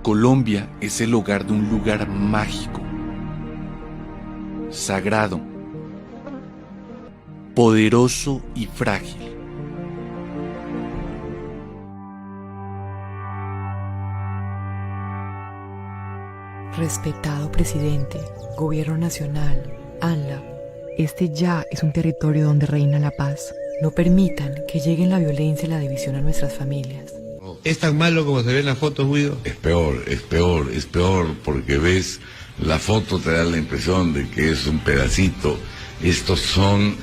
Colombia es el hogar de un lugar mágico, sagrado, poderoso y frágil. Respetado presidente, Gobierno Nacional, ANLA, este ya es un territorio donde reina la paz. No permitan que lleguen la violencia y la división a nuestras familias. ¿Es tan malo como se ve en la foto, Guido? Es peor, porque ves la foto, te da la impresión de que es un pedacito. Estos son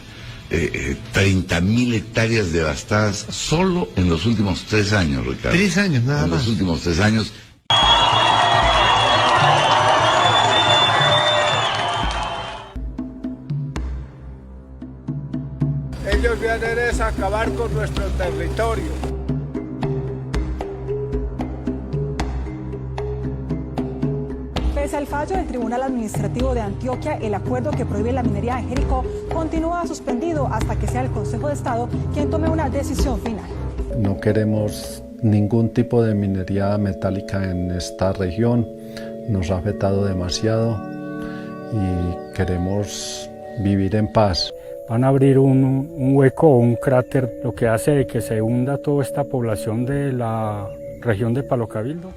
30.000 hectáreas devastadas solo en los últimos 3 años, Ricardo. 3 años nada más. En los últimos 3 años. Ellos vienen a acabar con nuestro territorio. Pese al fallo del Tribunal Administrativo de Antioquia, el acuerdo que prohíbe la minería de Jericó continúa suspendido hasta que sea el Consejo de Estado quien tome una decisión final. No queremos ningún tipo de minería metálica en esta región, nos ha afectado demasiado y queremos vivir en paz. Van a abrir un hueco o un cráter, lo que hace que se hunda toda esta población de la región de Palo Cabildo.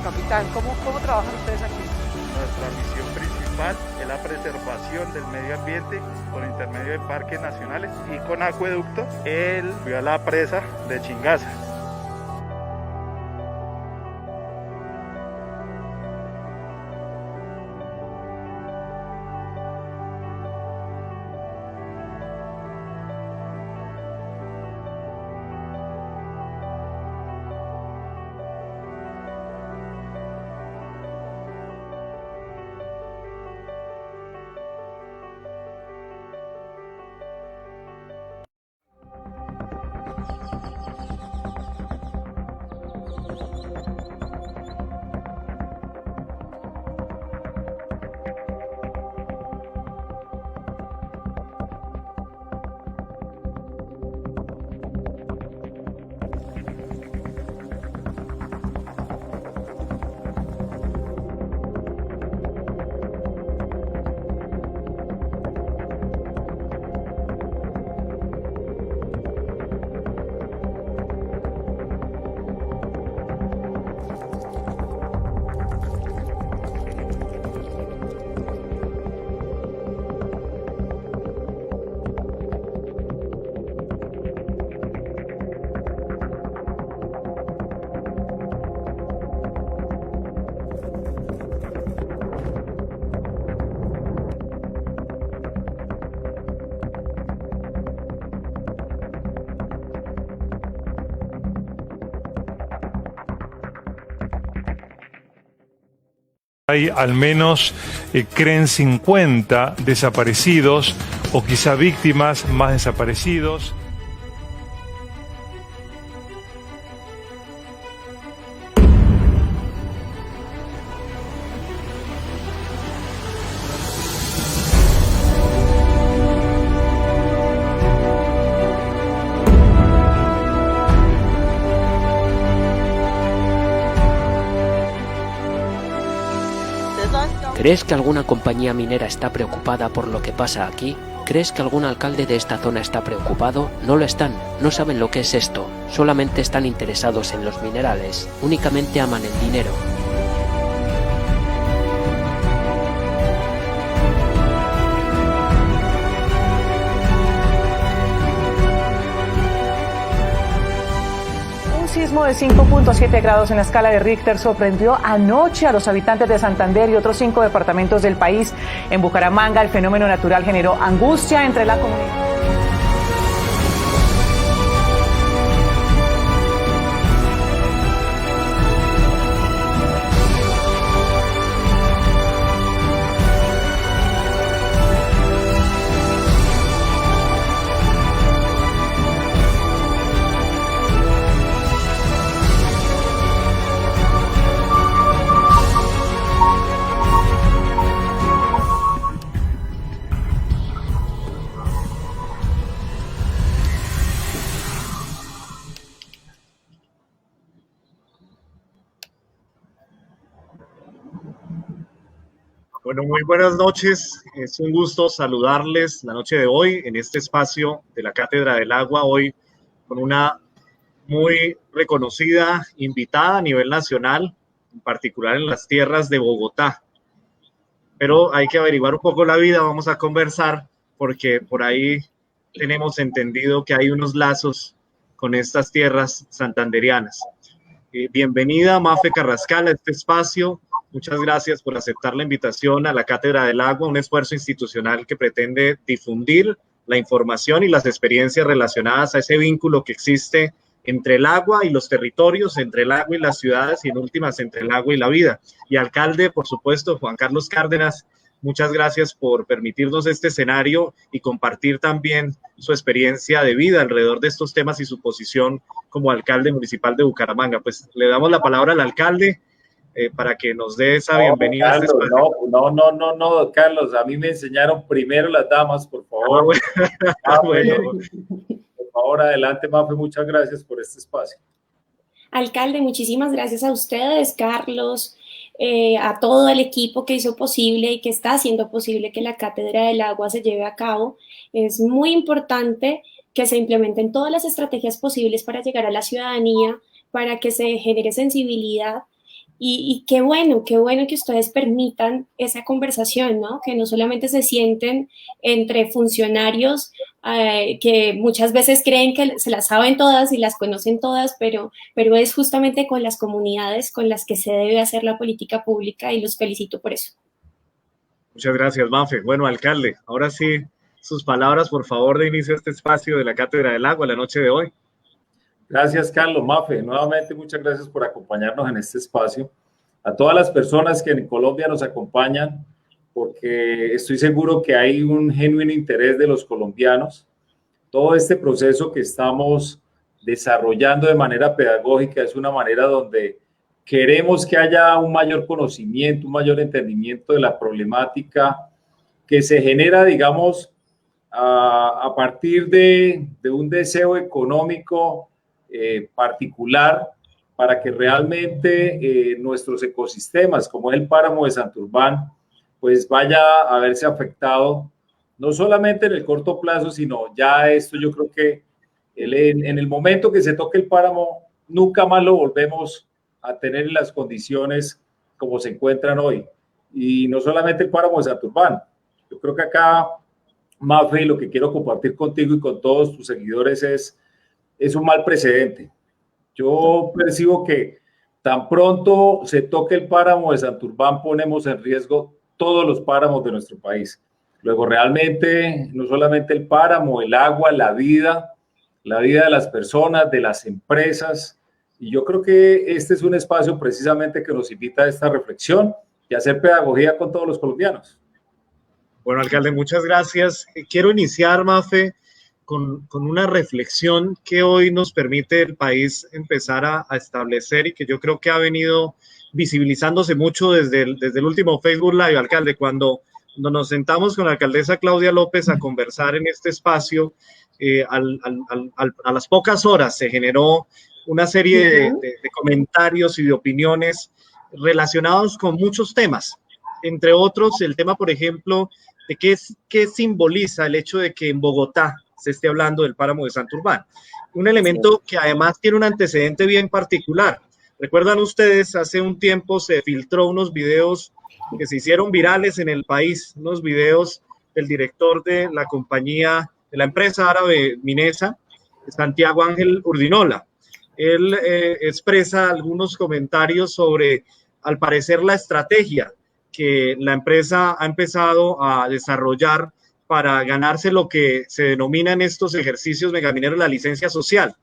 Capitán, ¿cómo trabajan ustedes aquí? Nuestra misión principal es la preservación del medio ambiente por intermedio de parques nacionales y con acueducto a la presa de Chingaza. Hay al menos, creen 50 desaparecidos o quizá víctimas más desaparecidos. ¿Crees que alguna compañía minera está preocupada por lo que pasa aquí? ¿Crees que algún alcalde de esta zona está preocupado? No lo están, no saben lo que es esto, solamente están interesados en los minerales, únicamente aman el dinero. Un sismo de 5.7 grados en la escala de Richter sorprendió anoche a los habitantes de Santander y otros 5 departamentos del país. En Bucaramanga, el fenómeno natural generó angustia entre la comunidad. Bueno, muy buenas noches. Es un gusto saludarles la noche de hoy en este espacio de la Cátedra del Agua, hoy con una muy reconocida invitada a nivel nacional, en particular en las tierras de Bogotá. Pero hay que averiguar un poco la vida, vamos a conversar, porque por ahí tenemos entendido que hay unos lazos con estas tierras santanderianas. Bienvenida, Mafe Carrascal, a este espacio. Muchas gracias por aceptar la invitación a la Cátedra del Agua, un esfuerzo institucional que pretende difundir la información y las experiencias relacionadas a ese vínculo que existe entre el agua y los territorios, entre el agua y las ciudades y en últimas entre el agua y la vida. Y alcalde, por supuesto, Juan Carlos Cárdenas, muchas gracias por permitirnos este escenario y compartir también su experiencia de vida alrededor de estos temas y su posición como alcalde municipal de Bucaramanga. Pues le damos la palabra al alcalde para que nos dé esa bienvenida. Carlos, a este espacio. No, Carlos, a mí me enseñaron primero las damas, por favor. Bueno. Por favor, adelante, Mafe, muchas gracias por este espacio. Alcalde, muchísimas gracias a ustedes, Carlos, a todo el equipo que hizo posible y que está haciendo posible que la Cátedra del Agua se lleve a cabo. Es muy importante que se implementen todas las estrategias posibles para llegar a la ciudadanía, para que se genere sensibilidad. Y qué bueno que ustedes permitan esa conversación, ¿no? Que no solamente se sienten entre funcionarios que muchas veces creen que se las saben todas y las conocen todas, pero es justamente con las comunidades con las que se debe hacer la política pública y los felicito por eso. Muchas gracias, Mafe. Bueno, alcalde, ahora sí, sus palabras, por favor, de inicio a este espacio de la Cátedra del Agua la noche de hoy. Gracias, Carlos. Mafe, nuevamente muchas gracias por acompañarnos en este espacio. A todas las personas que en Colombia nos acompañan, porque estoy seguro que hay un genuino interés de los colombianos. Todo este proceso que estamos desarrollando de manera pedagógica es una manera donde queremos que haya un mayor conocimiento, un mayor entendimiento de la problemática que se genera, digamos, a partir de un deseo económico particular para que realmente nuestros ecosistemas, como el páramo de Santurbán, pues vaya a verse afectado, no solamente en el corto plazo, sino ya esto yo creo que en el momento que se toque el páramo, nunca más lo volvemos a tener en las condiciones como se encuentran hoy. Y no solamente el páramo de Santurbán, yo creo que acá, Mafe, lo que quiero compartir contigo y con todos tus seguidores es un mal precedente. Yo percibo que tan pronto se toque el páramo de Santurbán, ponemos en riesgo todos los páramos de nuestro país. Luego, realmente, no solamente el páramo, el agua, la vida de las personas, de las empresas. Y yo creo que este es un espacio precisamente que nos invita a esta reflexión y a hacer pedagogía con todos los colombianos. Bueno, alcalde, muchas gracias. Quiero iniciar, Mafe, con una reflexión que hoy nos permite el país empezar a establecer y que yo creo que ha venido visibilizándose mucho desde el último Facebook Live, alcalde, cuando nos sentamos con la alcaldesa Claudia López a conversar en este espacio, a las pocas horas se generó una serie de comentarios y de opiniones relacionados con muchos temas, entre otros el tema, por ejemplo, de qué simboliza el hecho de que en Bogotá se esté hablando del páramo de Santurbán. Un elemento que además tiene un antecedente bien particular. Recuerdan ustedes, hace un tiempo se filtró unos videos que se hicieron virales en el país, unos videos del director de la compañía, de la empresa árabe Minesa, Santiago Ángel Urdinola. Él expresa algunos comentarios sobre, al parecer, la estrategia que la empresa ha empezado a desarrollar para ganarse lo que se denomina en estos ejercicios megamineros la licencia social.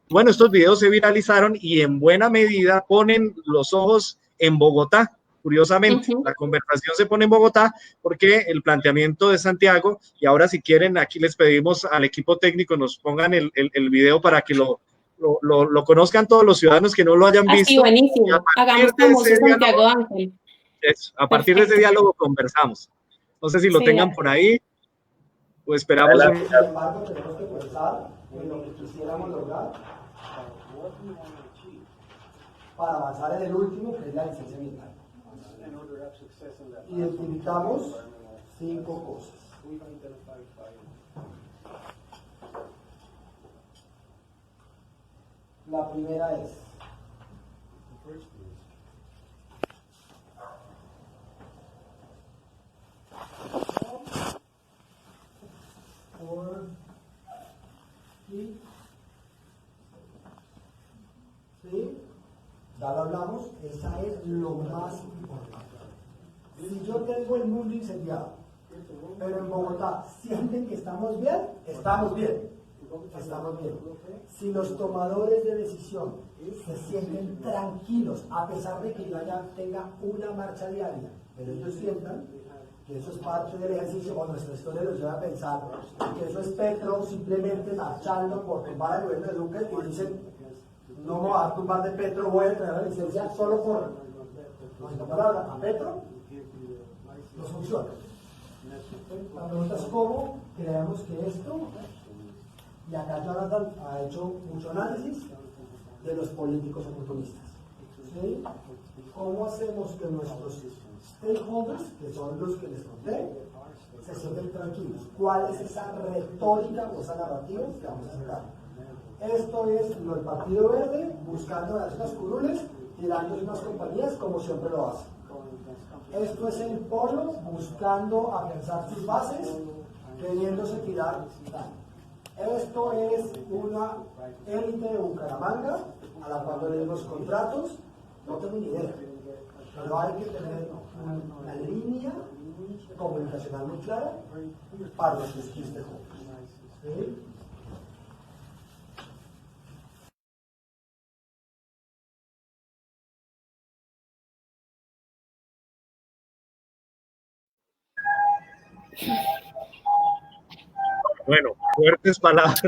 Bueno, estos videos se viralizaron y en buena medida ponen los ojos en Bogotá. Curiosamente, la conversación se pone en Bogotá porque el planteamiento de Santiago, y ahora si quieren, aquí les pedimos al equipo técnico nos pongan el video para que lo conozcan todos los ciudadanos que no lo hayan visto. Sí, buenísimo. Hagamos famoso Santiago Ángel. A partir de ese diálogo conversamos. No sé si lo tengan por ahí. Pues esperamos. Sin embargo, tenemos que pensar en lo que quisiéramos lograr para avanzar en el último, que es la licencia ambiental. Identificamos 5 cosas. La primera es ¿sí? Ya lo hablamos, esa es lo más importante. Si yo tengo el mundo incendiado, pero en Bogotá sienten que estamos bien, estamos bien. Estamos bien. Si los tomadores de decisión se sienten tranquilos, a pesar de que yo allá tenga una marcha diaria, pero ellos sientan que eso es parte del ejercicio, o nuestra historia los lleva a pensar que eso es Petro simplemente marchando por tumbar al gobierno de Duque y dicen, no me va a tumbar de Petro, voy a entregar la licencia solo por, no sé la palabra, a Petro, no funciona. La pregunta es cómo creamos que esto, y acá Jonathan ha hecho mucho análisis de los políticos oportunistas. ¿Sí? ¿Cómo hacemos que nuestros stakeholders, que son los que les conté, se sienten tranquilos? ¿Cuál es esa retórica o esa narrativa que vamos a sacar? Esto es lo del Partido Verde buscando las curules, tirando unas compañías como siempre lo hace. Esto es el Polo buscando afianzar sus bases, queriéndose tirar. Esto es una élite de Bucaramanga a la cual le los contratos, no tengo ni idea, pero hay que tener una línea comunicacional muy clara para los stakeholders. ¿Sí? Bueno, fuertes palabras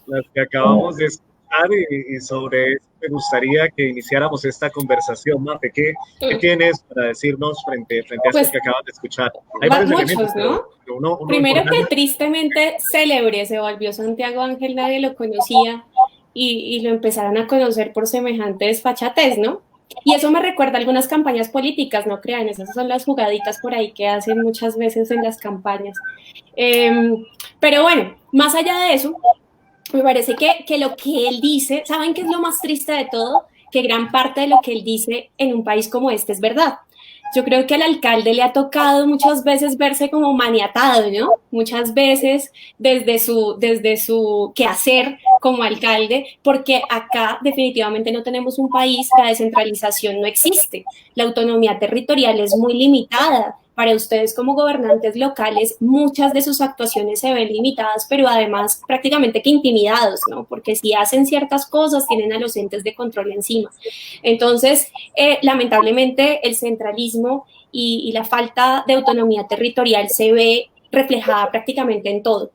las que acabamos de escuchar y sobre eso me gustaría que iniciáramos esta conversación. Mafe, ¿qué tienes para decirnos frente a pues, esto que acabas de escuchar? Hay muchos, ¿no? Uno primero que tristemente célebre se volvió Santiago Ángel, nadie lo conocía y lo empezaron a conocer por semejante desfachatez, ¿no? Y eso me recuerda a algunas campañas políticas, no crean, esas son las jugaditas por ahí que hacen muchas veces en las campañas. Pero bueno, más allá de eso, me parece que lo que él dice, ¿saben qué es lo más triste de todo? Que gran parte de lo que él dice en un país como este es verdad. Yo creo que al alcalde le ha tocado muchas veces verse como maniatado, ¿no? Muchas veces desde su quehacer como alcalde, porque acá definitivamente no tenemos un país, la descentralización no existe, la autonomía territorial es muy limitada. Para ustedes como gobernantes locales, muchas de sus actuaciones se ven limitadas, pero además prácticamente que intimidados, ¿no? Porque si hacen ciertas cosas, tienen a los entes de control encima. Entonces, lamentablemente, el centralismo y la falta de autonomía territorial se ve reflejada prácticamente en todo,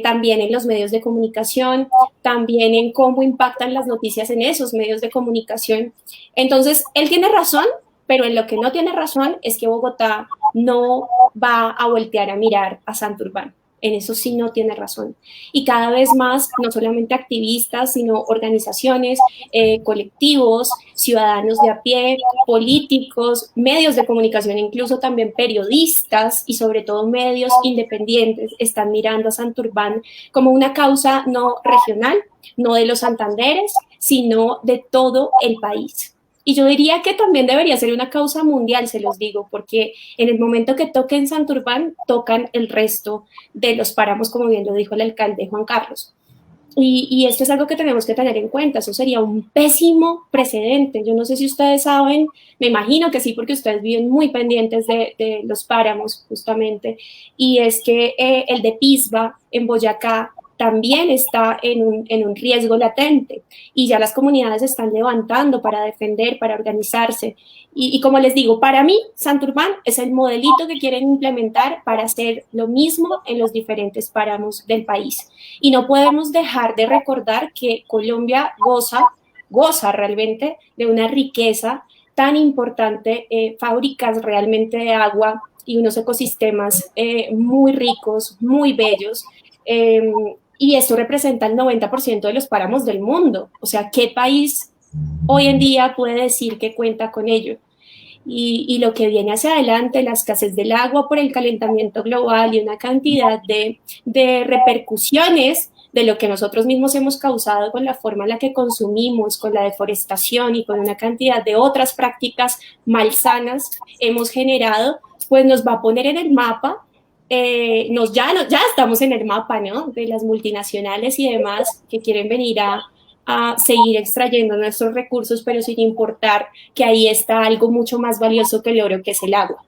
también en los medios de comunicación, también en cómo impactan las noticias en esos medios de comunicación. Entonces, él tiene razón, pero en lo que no tiene razón es que Bogotá no va a voltear a mirar a Santurbán. En eso sí no tiene razón. Y cada vez más, no solamente activistas, sino organizaciones, colectivos, ciudadanos de a pie, políticos, medios de comunicación, incluso también periodistas y sobre todo medios independientes están mirando a Santurbán como una causa no regional, no de los santanderes, sino de todo el país. Y yo diría que también debería ser una causa mundial, se los digo, porque en el momento que toquen Santurbán, tocan el resto de los páramos, como bien lo dijo el alcalde Juan Carlos. Y esto es algo que tenemos que tener en cuenta, eso sería un pésimo precedente. Yo no sé si ustedes saben, me imagino que sí, porque ustedes viven muy pendientes de los páramos, justamente, y es que el de Pisba, en Boyacá, también está en un riesgo latente y ya las comunidades se están levantando para defender, para organizarse. Y como les digo, para mí, Santurbán es el modelito que quieren implementar para hacer lo mismo en los diferentes páramos del país. Y no podemos dejar de recordar que Colombia goza realmente de una riqueza tan importante, fábricas realmente de agua y unos ecosistemas muy ricos, muy bellos. Y esto representa el 90% de los páramos del mundo. O sea, ¿qué país hoy en día puede decir que cuenta con ello? y lo que viene hacia adelante, la escasez del agua por el calentamiento global y una cantidad de repercusiones de lo que nosotros mismos hemos causado con la forma en la que consumimos, con la deforestación y con una cantidad de otras prácticas malsanas hemos generado, pues nos va a poner en el mapa. Ya estamos en el mapa, ¿no? De las multinacionales y demás que quieren venir a seguir extrayendo nuestros recursos, pero sin importar que ahí está algo mucho más valioso que el oro, que es el agua.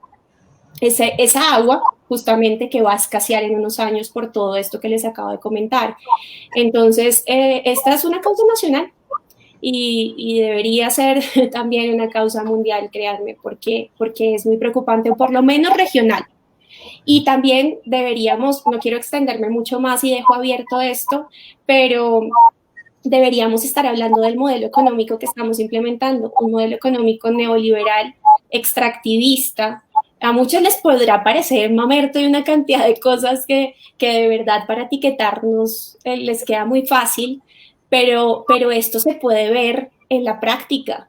Esa agua, justamente, que va a escasear en unos años por todo esto que les acabo de comentar. Entonces, esta es una causa nacional y debería ser también una causa mundial, créanme, porque es muy preocupante, o por lo menos regional. Y también deberíamos, no quiero extenderme mucho más y dejo abierto esto, pero deberíamos estar hablando del modelo económico que estamos implementando, un modelo económico neoliberal, extractivista. A muchos les podrá parecer mamerto y una cantidad de cosas que de verdad para etiquetarnos les queda muy fácil, pero esto se puede ver en la práctica.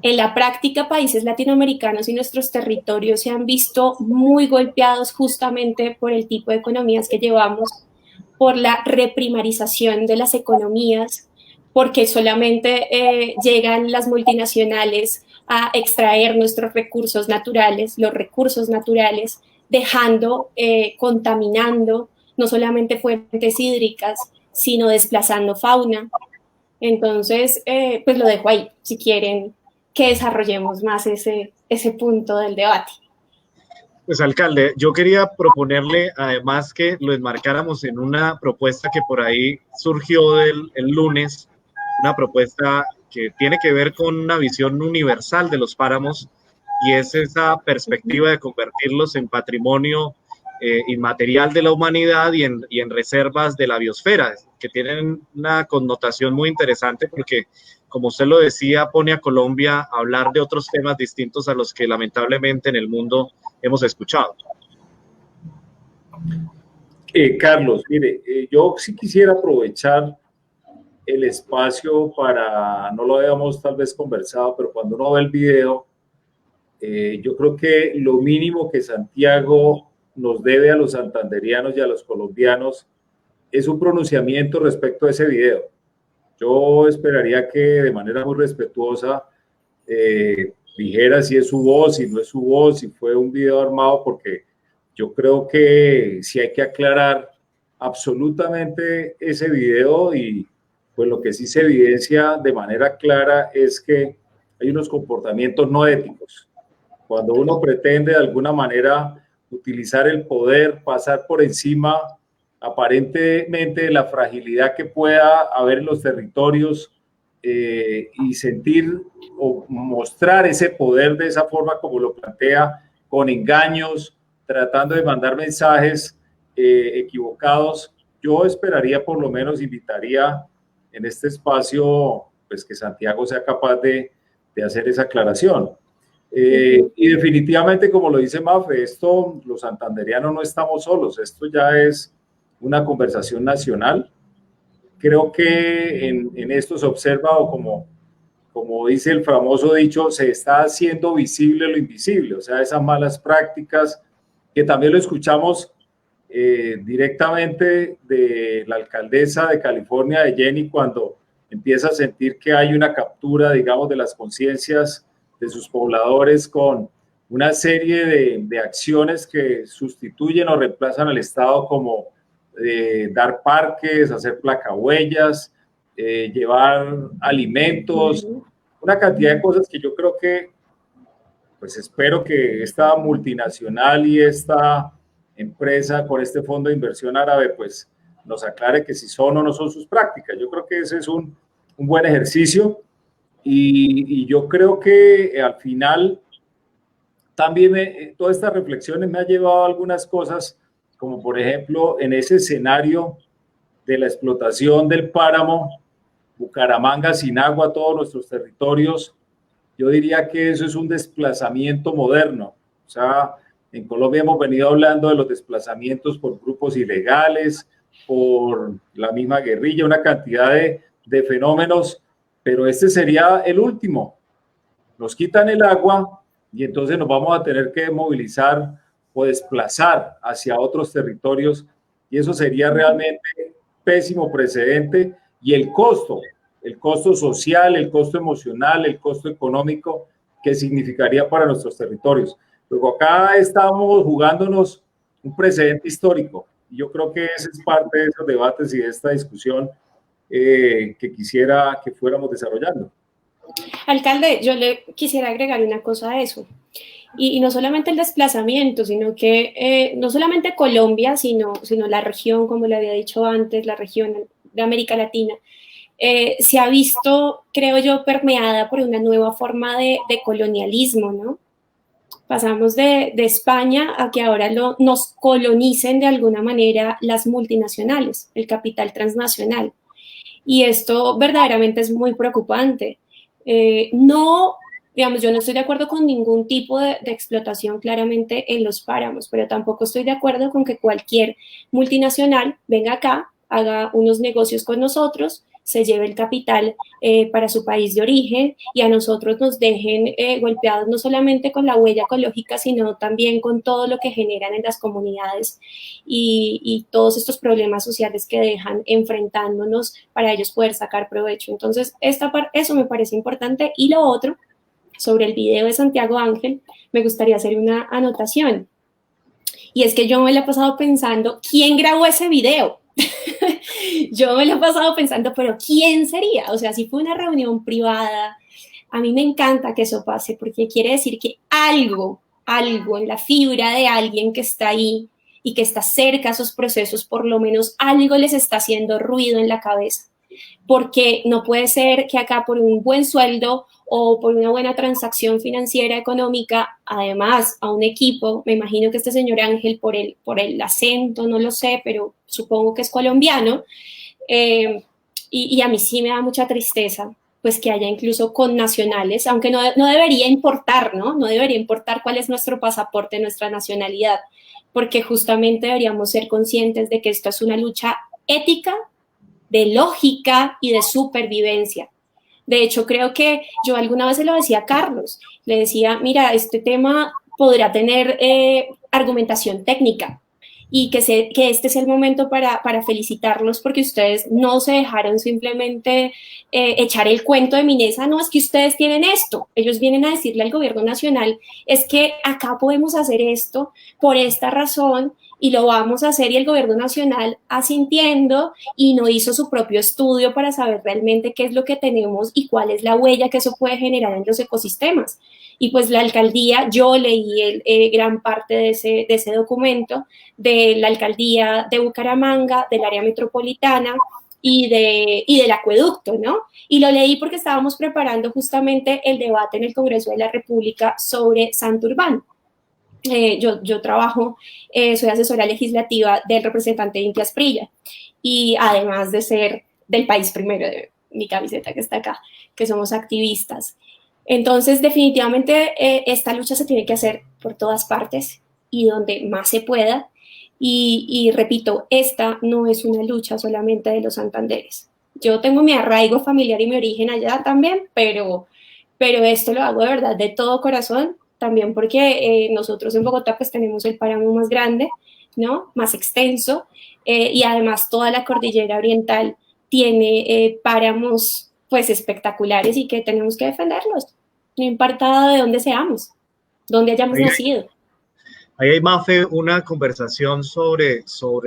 En la práctica, países latinoamericanos y nuestros territorios se han visto muy golpeados justamente por el tipo de economías que llevamos, por la reprimarización de las economías, porque solamente llegan las multinacionales a extraer nuestros recursos naturales, los recursos naturales, dejando, contaminando no solamente fuentes hídricas, sino desplazando fauna. Entonces, pues lo dejo ahí, si quieren que desarrollemos más ese punto del debate. Pues, alcalde, yo quería proponerle además que lo enmarcáramos en una propuesta que por ahí surgió el lunes, una propuesta que tiene que ver con una visión universal de los páramos, y es esa perspectiva de convertirlos en patrimonio inmaterial de la humanidad y en reservas de la biosfera, que tienen una connotación muy interesante porque, como usted lo decía, pone a Colombia a hablar de otros temas distintos a los que lamentablemente en el mundo hemos escuchado. Carlos, mire, yo sí quisiera aprovechar el espacio para, no lo habíamos tal vez conversado, pero cuando uno ve el video, yo creo que lo mínimo que Santiago nos debe a los santanderianos y a los colombianos es un pronunciamiento respecto a ese video. Yo esperaría que de manera muy respetuosa dijera si es su voz, si no es su voz, si fue un video armado, porque yo creo que sí hay que aclarar absolutamente ese video, y pues lo que sí se evidencia de manera clara es que hay unos comportamientos no éticos. Cuando uno pretende de alguna manera utilizar el poder, pasar por encima aparentemente de la fragilidad que pueda haber en los territorios y sentir o mostrar ese poder de esa forma como lo plantea, con engaños, tratando de mandar mensajes equivocados, yo esperaría, por lo menos invitaría en este espacio, pues que Santiago sea capaz de hacer esa aclaración. Y definitivamente, como lo dice Mafe, esto, los santanderianos no estamos solos, esto ya es una conversación nacional. Creo que en esto se observa, o como dice el famoso dicho, se está haciendo visible lo invisible, o sea, esas malas prácticas, que también lo escuchamos directamente de la alcaldesa de California, de Jenny, cuando empieza a sentir que hay una captura, digamos, de las conciencias de sus pobladores con una serie de acciones que sustituyen o reemplazan al Estado, como dar parques, hacer placahuellas, llevar alimentos, una cantidad de cosas que yo creo que, pues espero que esta multinacional y esta empresa con este fondo de inversión árabe pues nos aclare que si son o no son sus prácticas. Yo creo que ese es un buen ejercicio, y yo creo que al final también todas estas reflexiones me han llevado a algunas cosas, como por ejemplo en ese escenario de la explotación del páramo, Bucaramanga sin agua, todos nuestros territorios. Yo diría que eso es un desplazamiento moderno. O sea, en Colombia hemos venido hablando de los desplazamientos por grupos ilegales, por la misma guerrilla, una cantidad de fenómenos, pero este sería el último. Nos quitan el agua, y entonces nos vamos a tener que movilizar o desplazar hacia otros territorios, y eso sería realmente pésimo precedente, y el costo social, el costo emocional, el costo económico que significaría para nuestros territorios. Luego acá estamos jugándonos un precedente histórico, y yo creo que ese es parte de esos debates y de esta discusión que quisiera que fuéramos desarrollando. Alcalde, yo le quisiera agregar una cosa a eso. Y no solamente el desplazamiento, sino que no solamente Colombia, sino la región, como le había dicho antes, la región de América Latina, se ha visto, creo yo, permeada por una nueva forma de colonialismo, ¿no? Pasamos de España a que ahora nos colonicen de alguna manera las multinacionales, el capital transnacional. Y esto verdaderamente es muy preocupante. No, digamos, yo no estoy de acuerdo con ningún tipo de explotación claramente en los páramos, pero tampoco estoy de acuerdo con que cualquier multinacional venga acá, haga unos negocios con nosotros, se lleve el capital para su país de origen y a nosotros nos dejen golpeados no solamente con la huella ecológica, sino también con todo lo que generan en las comunidades y todos estos problemas sociales que dejan enfrentándonos para ellos poder sacar provecho. Entonces, eso me parece importante. Y lo otro, sobre el video de Santiago Ángel, me gustaría hacer una anotación. Y es que yo me la he pasado pensando, ¿quién grabó ese video? Yo me lo he pasado pensando, pero ¿quién sería? O sea, si fue una reunión privada, a mí me encanta que eso pase, porque quiere decir que algo en la fibra de alguien que está ahí y que está cerca a esos procesos, por lo menos algo les está haciendo ruido en la cabeza. Porque no puede ser que acá por un buen sueldo o por una buena transacción financiera económica, además a un equipo, me imagino que este señor Ángel por el acento, no lo sé, pero supongo que es colombiano, y a mí sí me da mucha tristeza pues que haya incluso connacionales, aunque no debería importar, ¿no? No debería importar cuál es nuestro pasaporte, nuestra nacionalidad, porque justamente deberíamos ser conscientes de que esto es una lucha ética, de lógica y de supervivencia. De hecho, creo que yo alguna vez se lo decía a Carlos, le decía, mira, este tema podrá tener argumentación técnica y que este es el momento para felicitarlos porque ustedes no se dejaron simplemente echar el cuento de Minesa, no, es que ustedes tienen esto. Ellos vienen a decirle al gobierno nacional, es que acá podemos hacer esto por esta razón y lo vamos a hacer, y el gobierno nacional asintiendo y no hizo su propio estudio para saber realmente qué es lo que tenemos y cuál es la huella que eso puede generar en los ecosistemas. Y pues la alcaldía, yo leí gran parte de ese documento de la alcaldía de Bucaramanga, del área metropolitana y del acueducto, ¿no? Y lo leí porque estábamos preparando justamente el debate en el Congreso de la República sobre Santurbán. Yo trabajo, soy asesora legislativa del representante Inti Asprilla y además de ser del País Primero, de mi camiseta que está acá, que somos activistas. Entonces, definitivamente esta lucha se tiene que hacer por todas partes y donde más se pueda. Y repito, esta no es una lucha solamente de los santanderes. Yo tengo mi arraigo familiar y mi origen allá también, pero esto lo hago de verdad, de todo corazón. También porque nosotros en Bogotá pues tenemos el páramo más grande, ¿no? Más extenso, y además toda la cordillera oriental tiene páramos pues espectaculares y que tenemos que defenderlos, no importa de dónde seamos, dónde hayamos nacido. Ahí hay, Mafe, una conversación sobre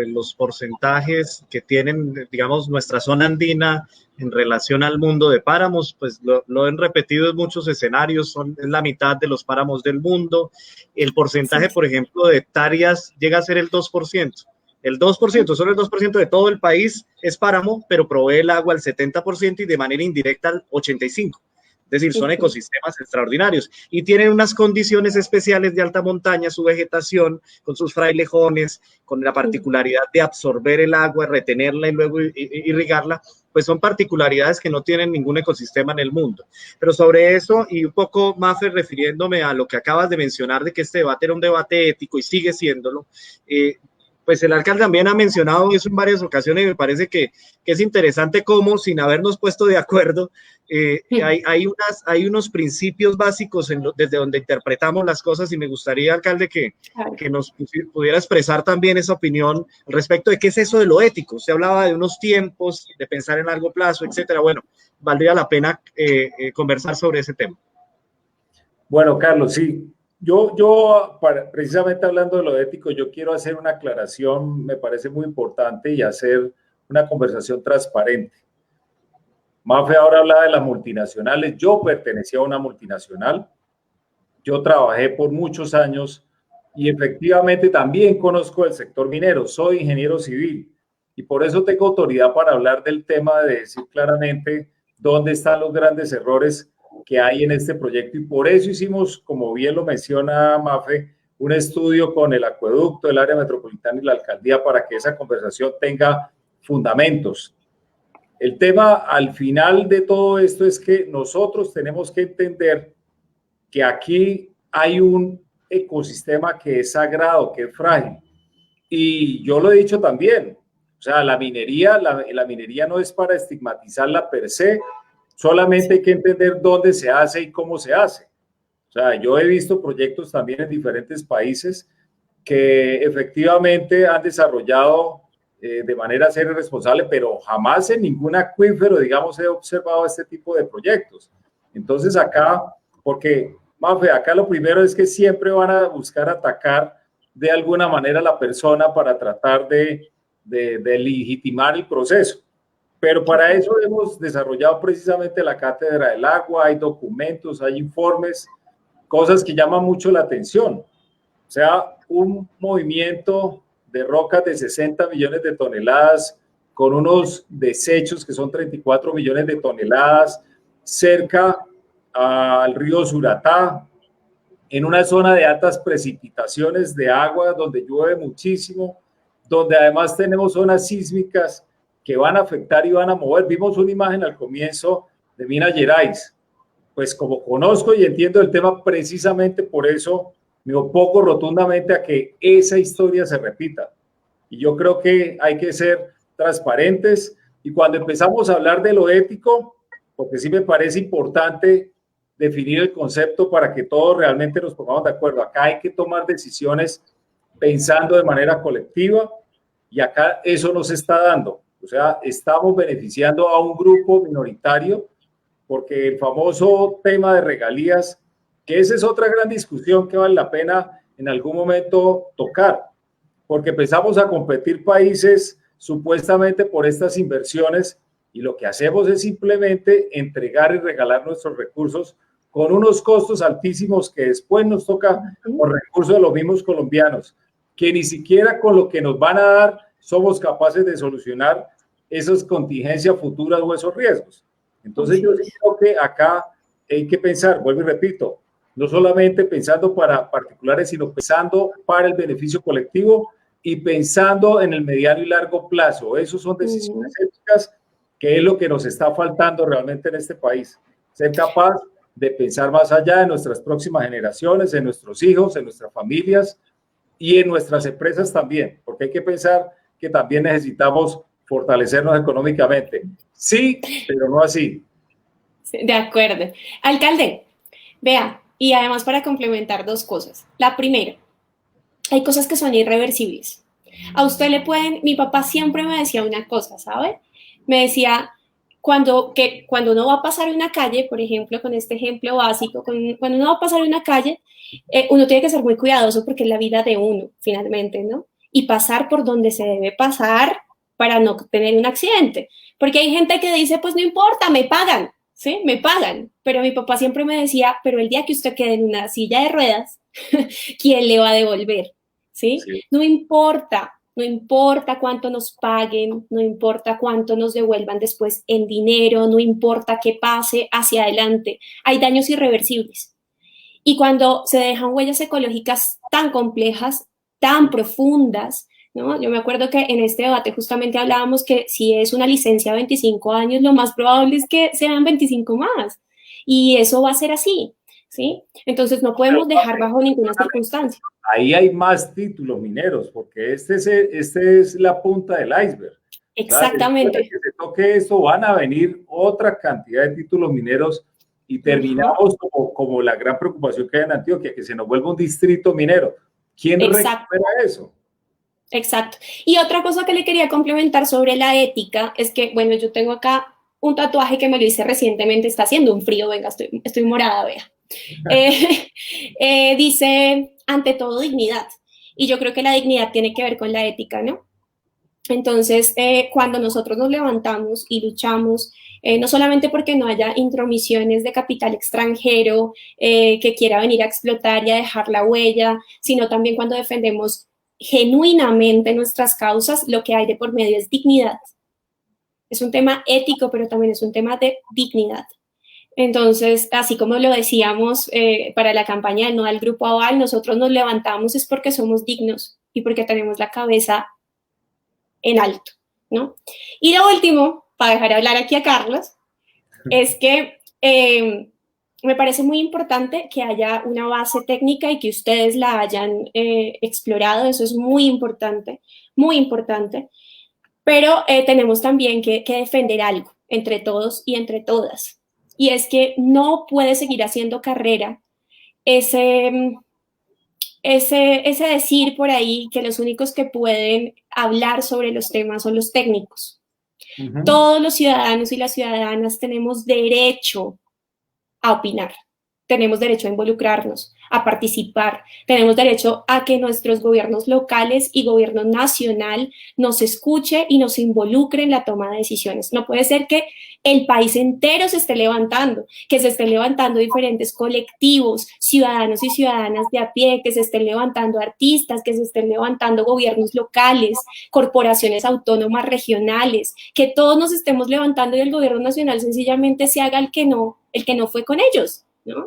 los porcentajes que tienen, digamos, nuestra zona andina en relación al mundo de páramos. Pues lo han repetido en muchos escenarios, es la mitad de los páramos del mundo. El porcentaje, por ejemplo, de hectáreas llega a ser el 2%. El 2%, solo el 2% de todo el país es páramo, pero provee el agua al 70% y de manera indirecta al 85%. Es decir, son ecosistemas extraordinarios y tienen unas condiciones especiales de alta montaña, su vegetación, con sus frailejones, con la particularidad de absorber el agua, retenerla y luego irrigarla, pues son particularidades que no tienen ningún ecosistema en el mundo. Pero sobre eso, y un poco, Mafe, refiriéndome a lo que acabas de mencionar, de que este debate era un debate ético y sigue siéndolo, pues el alcalde también ha mencionado eso en varias ocasiones y me parece que es interesante cómo, sin habernos puesto de acuerdo, hay unos principios básicos desde donde interpretamos las cosas, y me gustaría, alcalde, que nos pudiera expresar también esa opinión respecto de qué es eso de lo ético. Se hablaba de unos tiempos, de pensar en largo plazo, etcétera. Bueno, valdría la pena conversar sobre ese tema. Bueno, Carlos, sí. Precisamente hablando de lo ético, yo quiero hacer una aclaración, me parece muy importante, y hacer una conversación transparente. Mafe ahora habla de las multinacionales. Yo pertenecía a una multinacional, yo trabajé por muchos años y efectivamente también conozco el sector minero, soy ingeniero civil y por eso tengo autoridad para hablar del tema, de decir claramente dónde están los grandes errores que hay en este proyecto, y por eso hicimos, como bien lo menciona Mafe, un estudio con el acueducto, el área metropolitana y la alcaldía para que esa conversación tenga fundamentos. El tema al final de todo esto es que nosotros tenemos que entender que aquí hay un ecosistema que es sagrado, que es frágil, y yo lo he dicho también, o sea, la minería no es para estigmatizarla per se, solamente hay que entender dónde se hace y cómo se hace. O sea, yo he visto proyectos también en diferentes países que efectivamente han desarrollado de manera seria y responsable, pero jamás en ningún acuífero, digamos, he observado este tipo de proyectos. Entonces acá, porque, Mafe, acá lo primero es que siempre van a buscar atacar de alguna manera a la persona para tratar de legitimar el proceso. Pero para eso hemos desarrollado precisamente la Cátedra del Agua, hay documentos, hay informes, cosas que llaman mucho la atención. O sea, un movimiento de rocas de 60 millones de toneladas con unos desechos que son 34 millones de toneladas cerca al río Suratá, en una zona de altas precipitaciones de agua donde llueve muchísimo, donde además tenemos zonas sísmicas que van a afectar y van a mover. Vimos una imagen al comienzo de Minas Gerais. Pues como conozco y entiendo el tema, precisamente por eso me opongo rotundamente a que esa historia se repita. Y yo creo que hay que ser transparentes, y cuando empezamos a hablar de lo ético, porque sí me parece importante definir el concepto para que todos realmente nos pongamos de acuerdo. Acá hay que tomar decisiones pensando de manera colectiva, y acá eso no se está dando. O sea, estamos beneficiando a un grupo minoritario, porque el famoso tema de regalías, que esa es otra gran discusión que vale la pena en algún momento tocar, porque empezamos a competir países supuestamente por estas inversiones, y lo que hacemos es simplemente entregar y regalar nuestros recursos con unos costos altísimos que después nos toca por recursos de los mismos colombianos, que ni siquiera con lo que nos van a dar somos capaces de solucionar esas contingencias futuras o esos riesgos. Entonces yo creo que acá hay que pensar, vuelvo y repito, no solamente pensando para particulares, sino pensando para el beneficio colectivo y pensando en el mediano y largo plazo. Esas son decisiones éticas, que es lo que nos está faltando realmente en este país. Ser capaz de pensar más allá de nuestras próximas generaciones, en nuestros hijos, en nuestras familias y en nuestras empresas también, porque hay que pensar que también necesitamos fortalecernos económicamente. Sí, pero no así. De acuerdo. Alcalde, vea, y además para complementar dos cosas. La primera, hay cosas que son irreversibles. A usted le pueden, mi papá siempre me decía una cosa, ¿sabe? Me decía, cuando uno va a pasar una calle, por ejemplo, con este ejemplo básico, cuando uno va a pasar una calle, uno tiene que ser muy cuidadoso porque es la vida de uno, finalmente, ¿no? Y pasar por donde se debe pasar para no tener un accidente. Porque hay gente que dice, pues no importa, me pagan, ¿sí? Me pagan. Pero mi papá siempre me decía, pero el día que usted quede en una silla de ruedas, ¿quién le va a devolver? ¿Sí? No importa cuánto nos paguen, no importa cuánto nos devuelvan después en dinero, no importa qué pase hacia adelante. Hay daños irreversibles. Y cuando se dejan huellas ecológicas tan complejas, tan profundas, ¿no? Yo me acuerdo que en este debate justamente hablábamos que si es una licencia de 25 años, lo más probable es que sean 25 más. Y eso va a ser así. ¿sí? Entonces no podemos dejar bajo ninguna circunstancia. Ahí hay más títulos mineros, porque este es la punta del iceberg. Exactamente. Después de que se toque eso, van a venir otra cantidad de títulos mineros y terminamos como la gran preocupación que hay en Antioquia, que se nos vuelva un distrito minero. ¿Quién recupera eso? Exacto. Y otra cosa que le quería complementar sobre la ética es que, bueno, yo tengo acá un tatuaje que me lo hice recientemente, está haciendo un frío, venga, estoy morada, vea. Dice, ante todo, dignidad. Y yo creo que la dignidad tiene que ver con la ética, ¿no? Entonces, cuando nosotros nos levantamos y luchamos, no solamente porque no haya intromisiones de capital extranjero que quiera venir a explotar y a dejar la huella, sino también cuando defendemos genuinamente nuestras causas, lo que hay de por medio es dignidad. Es un tema ético, pero también es un tema de dignidad. Entonces, así como lo decíamos para la campaña de No al Grupo Aval, nosotros nos levantamos es porque somos dignos y porque tenemos la cabeza en alto, ¿no? Y lo último, para dejar hablar aquí a Carlos, es que me parece muy importante que haya una base técnica y que ustedes la hayan explorado, eso es muy importante, pero tenemos también que defender algo entre todos y entre todas, y es que no puede seguir haciendo carrera ese decir por ahí que los únicos que pueden hablar sobre los temas son los técnicos. Todos los ciudadanos y las ciudadanas tenemos derecho a opinar, tenemos derecho a involucrarnos, a participar, tenemos derecho a que nuestros gobiernos locales y gobierno nacional nos escuche y nos involucre en la toma de decisiones. No puede ser que el país entero se esté levantando, que se estén levantando diferentes colectivos, ciudadanos y ciudadanas de a pie, que se estén levantando artistas, que se estén levantando gobiernos locales, corporaciones autónomas regionales, que todos nos estemos levantando y el gobierno nacional sencillamente se haga el que no fue con ellos, ¿no?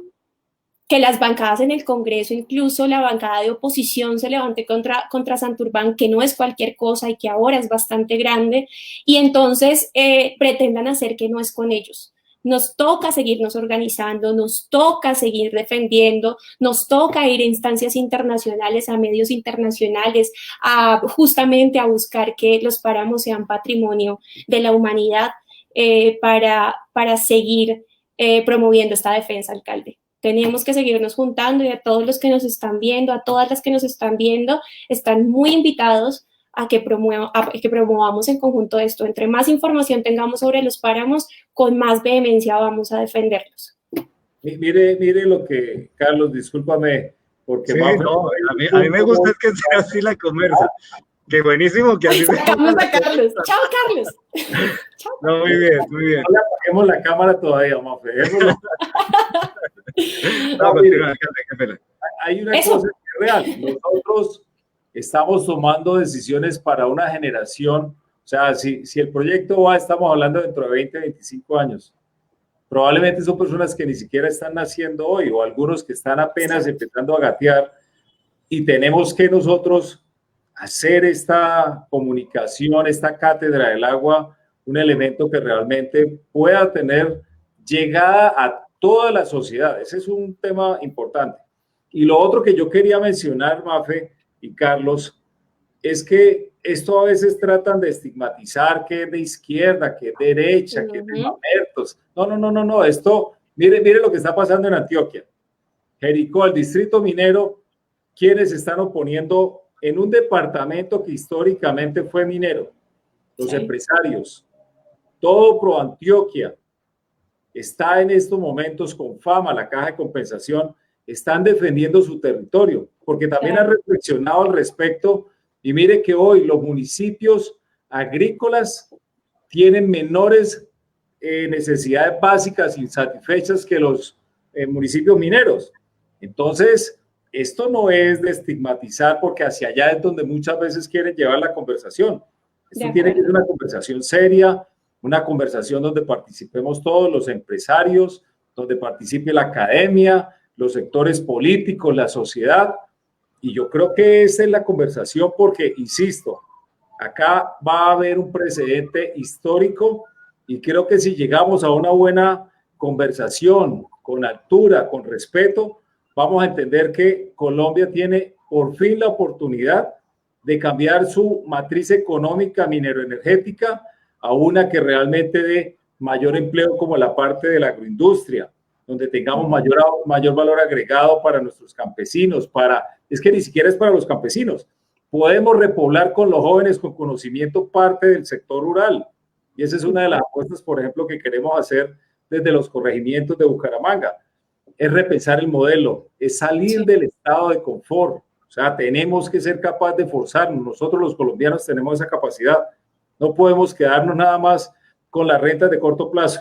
Que las bancadas en el Congreso, incluso la bancada de oposición se levante contra Santurbán, que no es cualquier cosa y que ahora es bastante grande, y entonces pretendan hacer que no es con ellos. Nos toca seguirnos organizando, nos toca seguir defendiendo, nos toca ir a instancias internacionales, a medios internacionales, justamente a buscar que los páramos sean patrimonio de la humanidad para seguir promoviendo esta defensa, alcalde. Tenemos que seguirnos juntando y a todos los que nos están viendo, a todas las que nos están viendo, están muy invitados a que promovamos en conjunto esto. Entre más información tengamos sobre los páramos, con más vehemencia vamos a defenderlos. Mire lo que, Carlos, discúlpame, porque... Sí, no, a mí me gusta es que sea así la conversa. Qué buenísimo que así Sacamos a Carlos. Chao, Carlos. Chao. No, muy bien, muy bien. No le apaguemos la cámara todavía, Mafe. No, mire, hay una cosa que es real. Nosotros estamos tomando decisiones para una generación. O sea, si el proyecto va, estamos hablando dentro de 20, 25 años. Probablemente son personas que ni siquiera están naciendo hoy o algunos que están apenas empezando a gatear, y tenemos que nosotros hacer esta comunicación, esta cátedra del agua, un elemento que realmente pueda tener llegada a toda la sociedad. Ese es un tema importante. Y lo otro que yo quería mencionar, Mafe y Carlos, es que esto a veces tratan de estigmatizar que es de izquierda, que es derecha, que es de mamertos. No. Esto, mire lo que está pasando en Antioquia. Jericó, el distrito minero, quienes están oponiendo en un departamento que históricamente fue minero, los empresarios, todo Pro Antioquia está en estos momentos con Fama, la Caja de Compensación, están defendiendo su territorio, porque también han reflexionado al respecto, y mire que hoy los municipios agrícolas tienen menores necesidades básicas insatisfechas que los municipios mineros. Entonces, esto no es de estigmatizar, porque hacia allá es donde muchas veces quieren llevar la conversación. Esto tiene que ser una conversación seria, una conversación donde participemos todos los empresarios, donde participe la academia, los sectores políticos, la sociedad. Y yo creo que esa es la conversación porque, insisto, acá va a haber un precedente histórico y creo que si llegamos a una buena conversación con altura, con respeto, vamos a entender que Colombia tiene por fin la oportunidad de cambiar su matriz económica mineroenergética a una que realmente dé mayor empleo como la parte de la agroindustria, donde tengamos mayor valor agregado para nuestros campesinos, es que ni siquiera es para los campesinos. Podemos repoblar con los jóvenes con conocimiento parte del sector rural. Y esa es una de las apuestas, por ejemplo, que queremos hacer desde los corregimientos de Bucaramanga. Es repensar el modelo, es salir del estado de confort. O sea, tenemos que ser capaces de forzarnos. Nosotros los colombianos tenemos esa capacidad. No podemos quedarnos nada más con las rentas de corto plazo.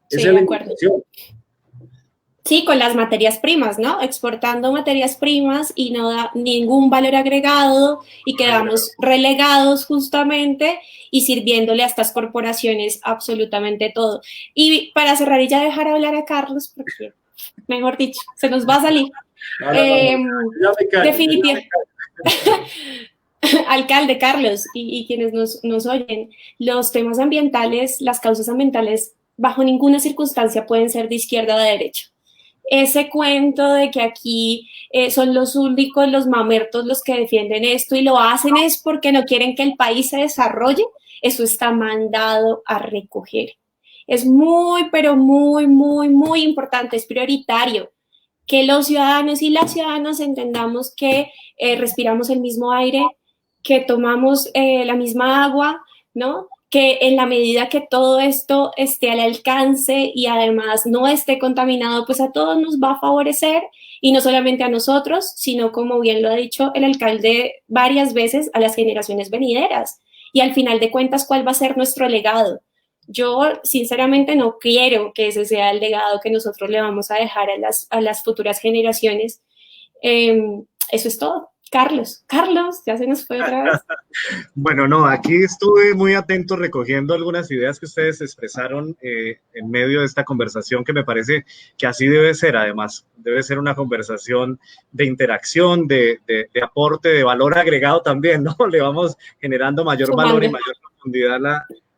Sí, esa es la de acuerdo. invitación. Sí, con las materias primas, ¿no? Exportando materias primas y no da ningún valor agregado y quedamos relegados justamente y sirviéndole a estas corporaciones absolutamente todo. Y para cerrar y ya dejar hablar a Carlos, porque, mejor dicho, se nos va a salir. Definitivamente. Alcalde Carlos y quienes nos oyen, los temas ambientales, las causas ambientales, bajo ninguna circunstancia pueden ser de izquierda o de derecha. Ese cuento de que aquí son los únicos, los mamertos los que defienden esto y lo hacen es porque no quieren que el país se desarrolle, eso está mandado a recoger. Es muy, pero muy, muy, muy importante, es prioritario que los ciudadanos y las ciudadanas entendamos que respiramos el mismo aire, que tomamos la misma agua, ¿no? Que en la medida que todo esto esté al alcance y además no esté contaminado, pues a todos nos va a favorecer y no solamente a nosotros, sino como bien lo ha dicho el alcalde varias veces, a las generaciones venideras. Y al final de cuentas, ¿cuál va a ser nuestro legado? Yo sinceramente no quiero que ese sea el legado que nosotros le vamos a dejar a las futuras generaciones. Eso es todo. Carlos, ya se nos fue otra vez. Bueno, no, aquí estuve muy atento recogiendo algunas ideas que ustedes expresaron en medio de esta conversación, que me parece que así debe ser, además. Debe ser una conversación de interacción, de aporte, de valor agregado también, ¿no? Le vamos generando mayor valor y mayor profundidad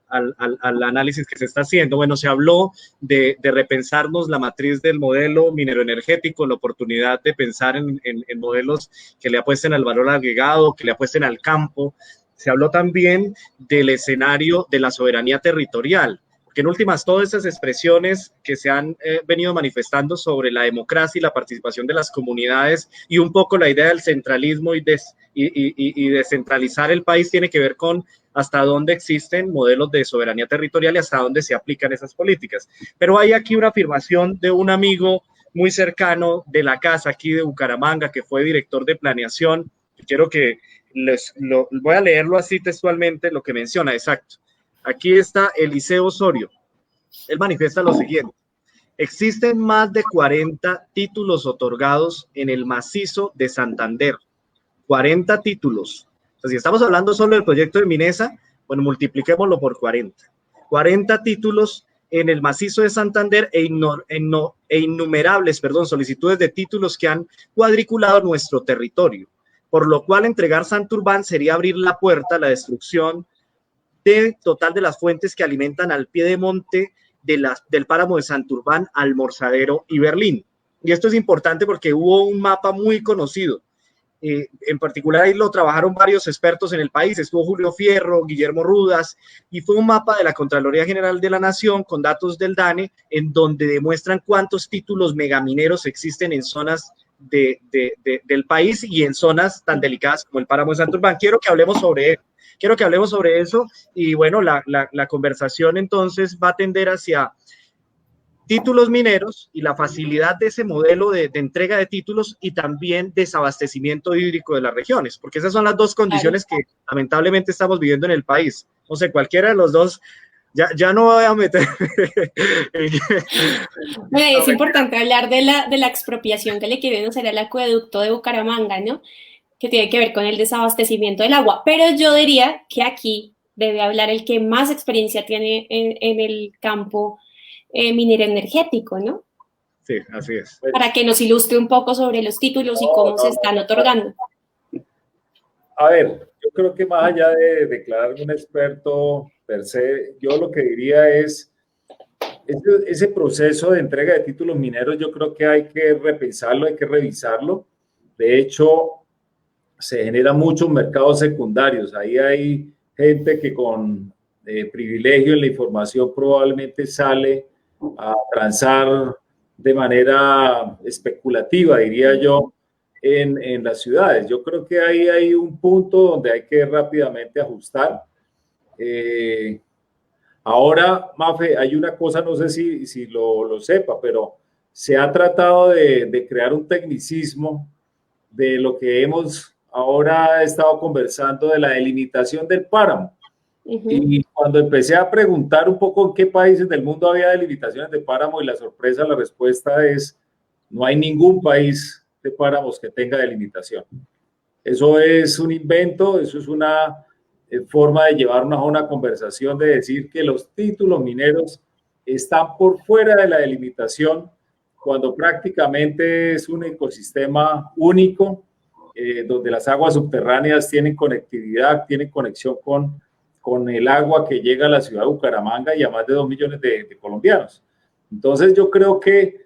al análisis que se está haciendo. Bueno, se habló de repensarnos la matriz del modelo mineroenergético, la oportunidad de pensar en modelos que le apuesten al valor agregado, que le apuesten al campo. Se habló también del escenario de la soberanía territorial, porque en últimas todas esas expresiones que se han venido manifestando sobre la democracia y la participación de las comunidades y un poco la idea del centralismo y descentralizar el país tiene que ver con hasta dónde existen modelos de soberanía territorial y hasta dónde se aplican esas políticas. Pero hay aquí una afirmación de un amigo muy cercano de la casa aquí de Bucaramanga, que fue director de planeación. Quiero que voy a leerlo así textualmente, lo que menciona, exacto. Aquí está Eliseo Osorio. Él manifiesta lo siguiente: existen más de 40 títulos otorgados en el macizo de Santander. 40 títulos. O sea, si estamos hablando solo del proyecto de Minesa, bueno, multipliquémoslo por 40. 40 títulos en el macizo de Santander e innumerables solicitudes de títulos que han cuadriculado nuestro territorio. Por lo cual entregar Santurbán sería abrir la puerta a la destrucción total de las fuentes que alimentan al pie de monte del páramo de Santurbán, Almorzadero y Berlín. Y esto es importante porque hubo un mapa muy conocido. En particular ahí lo trabajaron varios expertos en el país, estuvo Julio Fierro, Guillermo Rudas, y fue un mapa de la Contraloría General de la Nación con datos del DANE en donde demuestran cuántos títulos megamineros existen en zonas del país y en zonas tan delicadas como el páramo de Santurbán. Quiero que hablemos sobre eso y bueno, la conversación entonces va a tender hacia títulos mineros y la facilidad de ese modelo de entrega de títulos y también desabastecimiento hídrico de las regiones, porque esas son las dos condiciones que lamentablemente estamos viviendo en el país. No sé, cualquiera de los dos, ya no voy a meter. Es importante hablar de la expropiación que le quieren hacer al acueducto de Bucaramanga, ¿no? Que tiene que ver con el desabastecimiento del agua, pero yo diría que aquí debe hablar el que más experiencia tiene en el campo minero energético, ¿no? Sí, así es. Para que nos ilustre un poco sobre los títulos y cómo se están otorgando. A ver, yo creo que más allá de declararme un experto per se, yo lo que diría es, ese proceso de entrega de títulos mineros yo creo que hay que repensarlo, hay que revisarlo. De hecho, se generan muchos mercados secundarios. Ahí hay gente que con privilegio en la información probablemente sale a transar de manera especulativa, diría yo, en las ciudades. Yo creo que ahí hay un punto donde hay que rápidamente ajustar. Ahora, Mafe, hay una cosa, no sé si lo sepa, pero se ha tratado de crear un tecnicismo de lo que hemos ahora estado conversando de la delimitación del páramo. Y cuando empecé a preguntar un poco en qué países del mundo había delimitaciones de páramo, y la sorpresa, la respuesta es: no hay ningún país de páramos que tenga delimitación. Eso es un invento, eso es una forma de llevarnos a una conversación, de decir que los títulos mineros están por fuera de la delimitación, cuando prácticamente es un ecosistema único, donde las aguas subterráneas tienen conectividad, tienen conexión con el agua que llega a la ciudad de Bucaramanga y a más de 2 millones de colombianos. Entonces yo creo que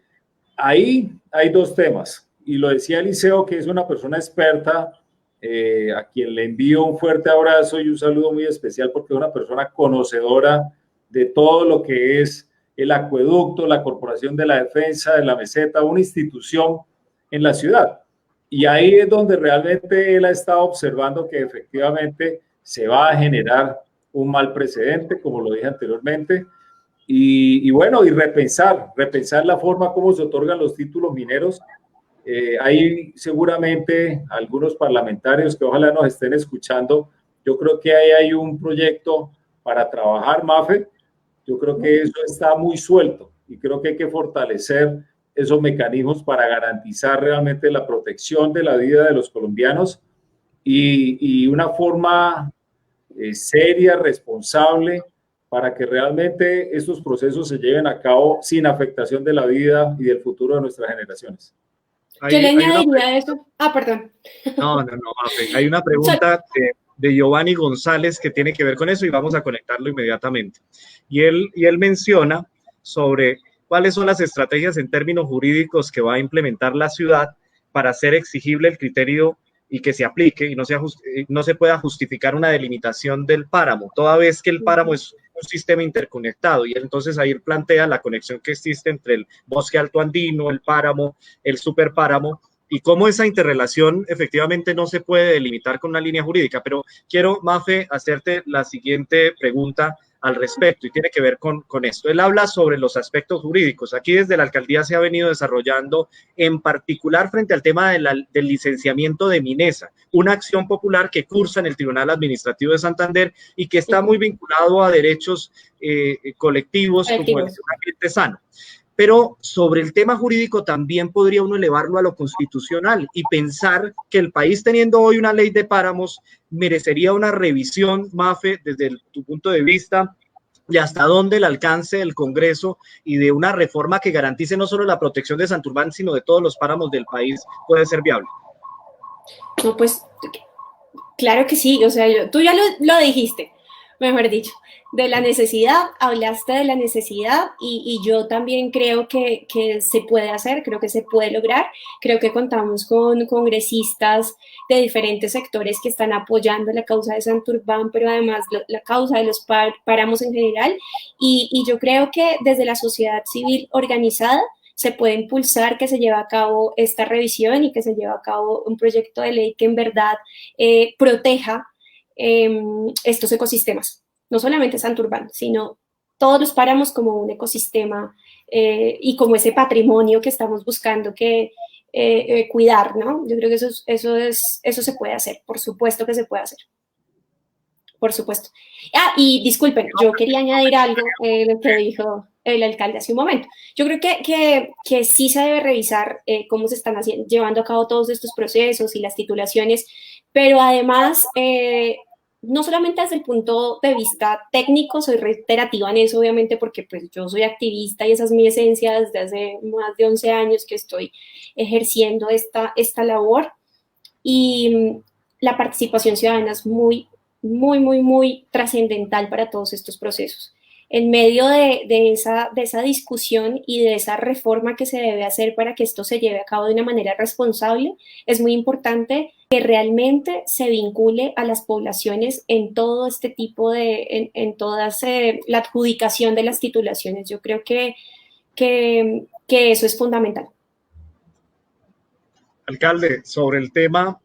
ahí hay dos temas, y lo decía Eliseo, que es una persona experta, a quien le envío un fuerte abrazo y un saludo muy especial, porque es una persona conocedora de todo lo que es el acueducto, la Corporación de la Defensa de la Meseta, una institución en la ciudad. Y ahí es donde realmente él ha estado observando que efectivamente se va a generar un mal precedente, como lo dije anteriormente, y bueno, y repensar la forma como se otorgan los títulos mineros. Hay seguramente algunos parlamentarios que ojalá nos estén escuchando. Yo creo que ahí hay un proyecto para trabajar, Mafe. Yo creo que eso está muy suelto y creo que hay que fortalecer esos mecanismos para garantizar realmente la protección de la vida de los colombianos y una forma seria, responsable, para que realmente estos procesos se lleven a cabo sin afectación de la vida y del futuro de nuestras generaciones. Yo le añadiría eso. Perdón. No, hay una pregunta de Giovanni González que tiene que ver con eso y vamos a conectarlo inmediatamente. Y él menciona sobre cuáles son las estrategias en términos jurídicos que va a implementar la ciudad para hacer exigible el criterio y que se aplique y no se pueda justificar una delimitación del páramo, toda vez que el páramo es un sistema interconectado. Y entonces ahí plantea la conexión que existe entre el bosque alto andino, el páramo, el superpáramo, y cómo esa interrelación efectivamente no se puede delimitar con una línea jurídica. Pero quiero, Mafe, hacerte la siguiente pregunta al respecto y tiene que ver con esto. Él habla sobre los aspectos jurídicos. Aquí desde la alcaldía se ha venido desarrollando, en particular frente al tema del licenciamiento de Minesa, una acción popular que cursa en el Tribunal Administrativo de Santander y que está muy vinculado a derechos colectivos como el de un ambiente sano. Pero sobre el tema jurídico también podría uno elevarlo a lo constitucional y pensar que el país, teniendo hoy una ley de páramos, merecería una revisión, Mafe, desde tu punto de vista, y hasta dónde el alcance del Congreso y de una reforma que garantice no solo la protección de Santurbán, sino de todos los páramos del país puede ser viable. No, pues, claro que sí. O sea, tú ya lo dijiste, mejor dicho. De la necesidad, hablaste de la necesidad y yo también creo que se puede hacer, creo que se puede lograr. Creo que contamos con congresistas de diferentes sectores que están apoyando la causa de Santurbán, pero además la causa de los páramos en general. Y yo creo que desde la sociedad civil organizada se puede impulsar que se lleve a cabo esta revisión y que se lleve a cabo un proyecto de ley que en verdad proteja estos ecosistemas. No solamente Santurbán, sino todos los páramos como un ecosistema y como ese patrimonio que estamos buscando cuidar, ¿no? Yo creo que eso se puede hacer, por supuesto que se puede hacer. Por supuesto. Y disculpen, yo quería añadir algo lo que dijo el alcalde hace un momento. Yo creo que sí se debe revisar cómo se están llevando a cabo todos estos procesos y las titulaciones, pero además no solamente desde el punto de vista técnico, soy reiterativa en eso, obviamente, porque pues yo soy activista y esa es mi esencia desde hace más de 11 años que estoy ejerciendo esta labor, y la participación ciudadana es muy trascendental para todos estos procesos. en medio de esa discusión y de esa reforma que se debe hacer para que esto se lleve a cabo de una manera responsable, es muy importante que realmente se vincule a las poblaciones en todo este tipo en toda la adjudicación de las titulaciones. Yo creo que eso es fundamental. Alcalde, sobre el tema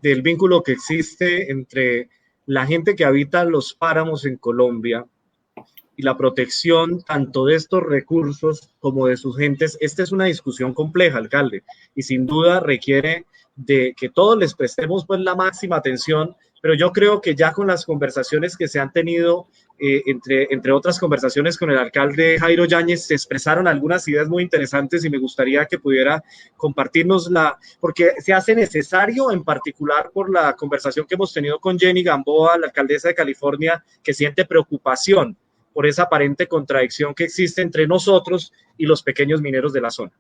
del vínculo que existe entre la gente que habita los páramos en Colombia y la protección tanto de estos recursos como de sus gentes, esta es una discusión compleja, alcalde, y sin duda requiere de que todos les prestemos pues la máxima atención, pero yo creo que ya con las conversaciones que se han tenido, entre otras conversaciones con el alcalde Jairo Yáñez, se expresaron algunas ideas muy interesantes y me gustaría que pudiera compartirnosla, porque se hace necesario, en particular por la conversación que hemos tenido con Jenny Gamboa, la alcaldesa de California, que siente preocupación por esa aparente contradicción que existe entre nosotros y los pequeños mineros de la zona.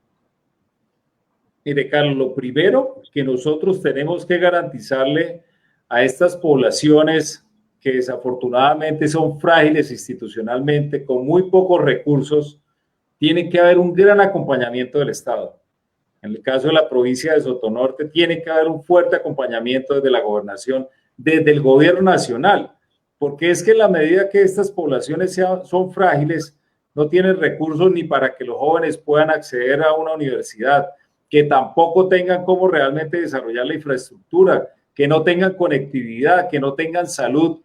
Mire, Carlos, lo primero que nosotros tenemos que garantizarle a estas poblaciones que desafortunadamente son frágiles institucionalmente, con muy pocos recursos, tiene que haber un gran acompañamiento del Estado. En el caso de la provincia de Sotonorte, tiene que haber un fuerte acompañamiento desde la gobernación, desde el gobierno nacional, porque es que en la medida que estas poblaciones son frágiles, no tienen recursos ni para que los jóvenes puedan acceder a una universidad, que tampoco tengan cómo realmente desarrollar la infraestructura, que no tengan conectividad, que no tengan salud.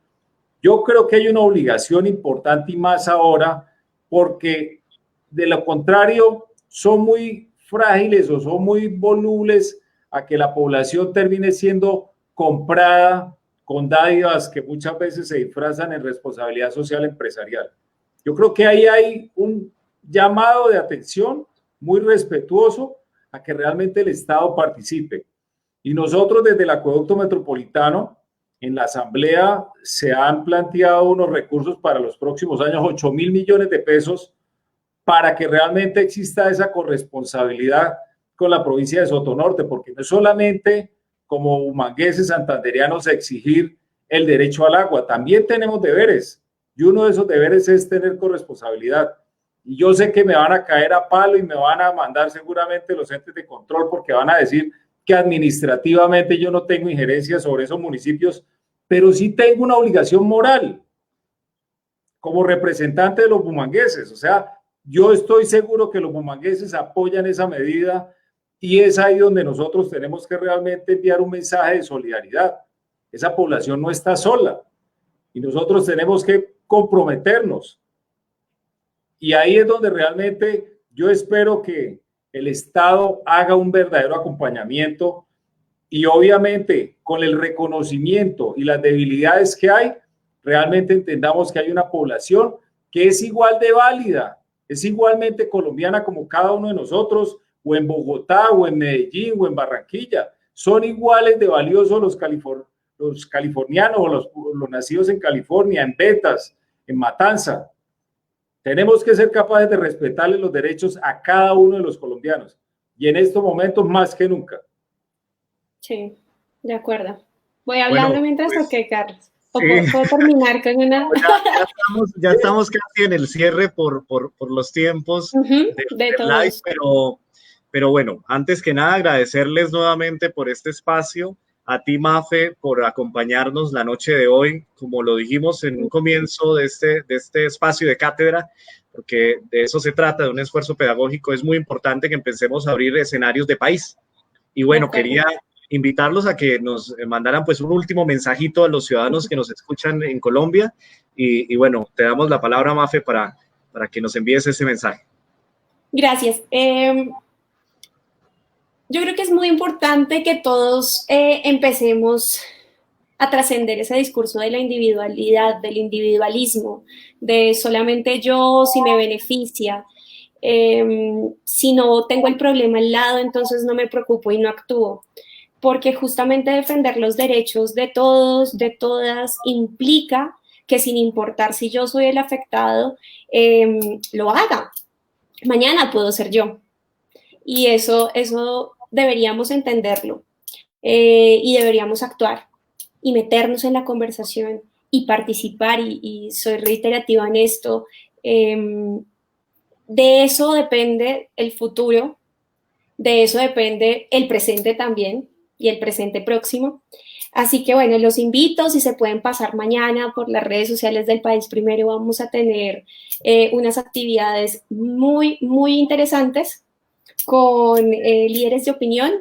Yo creo que hay una obligación importante y más ahora, porque de lo contrario son muy frágiles o son muy volubles a que la población termine siendo comprada con dádivas que muchas veces se disfrazan en responsabilidad social empresarial. Yo creo que ahí hay un llamado de atención muy respetuoso a que realmente el Estado participe. Y nosotros desde el Acueducto Metropolitano, en la Asamblea se han planteado unos recursos para los próximos años, 8.000 millones de pesos, para que realmente exista esa corresponsabilidad con la provincia de Sotonorte, porque no es solamente como humangueses santanderianos exigir el derecho al agua, también tenemos deberes, y uno de esos deberes es tener corresponsabilidad. Y yo sé que me van a caer a palo y me van a mandar seguramente los entes de control porque van a decir que administrativamente yo no tengo injerencia sobre esos municipios, pero sí tengo una obligación moral como representante de los bumangueses. O sea, yo estoy seguro que los bumangueses apoyan esa medida y es ahí donde nosotros tenemos que realmente enviar un mensaje de solidaridad. Esa población no está sola y nosotros tenemos que comprometernos. Y ahí es donde realmente yo espero que el Estado haga un verdadero acompañamiento y obviamente con el reconocimiento y las debilidades que hay, realmente entendamos que hay una población que es igual de válida, es igualmente colombiana como cada uno de nosotros, o en Bogotá, o en Medellín, o en Barranquilla. Son iguales de valiosos los californianos o los nacidos en California, en Betas, en Matanza. Tenemos que ser capaces de respetarle los derechos a cada uno de los colombianos y en estos momentos más que nunca. Sí, de acuerdo. ¿Voy hablando mientras pues, o qué, Carlos? ¿O sí. puedo terminar con una...? Ya estamos casi en el cierre por los tiempos de live, pero bueno, antes que nada agradecerles nuevamente por este espacio. A ti, Mafe, por acompañarnos la noche de hoy, como lo dijimos en un comienzo de este espacio de cátedra, porque de eso se trata, de un esfuerzo pedagógico. Es muy importante que empecemos a abrir escenarios de país. Y bueno, quería invitarlos a que nos mandaran pues un último mensajito a los ciudadanos que nos escuchan en Colombia. Y bueno, te damos la palabra, Mafe, para que nos envíes ese mensaje. Gracias. Yo creo que es muy importante que todos empecemos a trascender ese discurso de la individualidad, del individualismo, de solamente yo si me beneficia. Si no tengo el problema al lado, entonces no me preocupo y no actúo. Porque justamente defender los derechos de todos, de todas, implica que sin importar si yo soy el afectado, lo haga. Mañana puedo ser yo. Y eso deberíamos entenderlo y deberíamos actuar y meternos en la conversación y participar y soy reiterativa en esto. De eso depende el futuro, de eso depende el presente también y el presente próximo. Así que bueno, los invito, si se pueden pasar mañana por las redes sociales del País Primero, vamos a tener unas actividades muy, muy interesantes con líderes de opinión,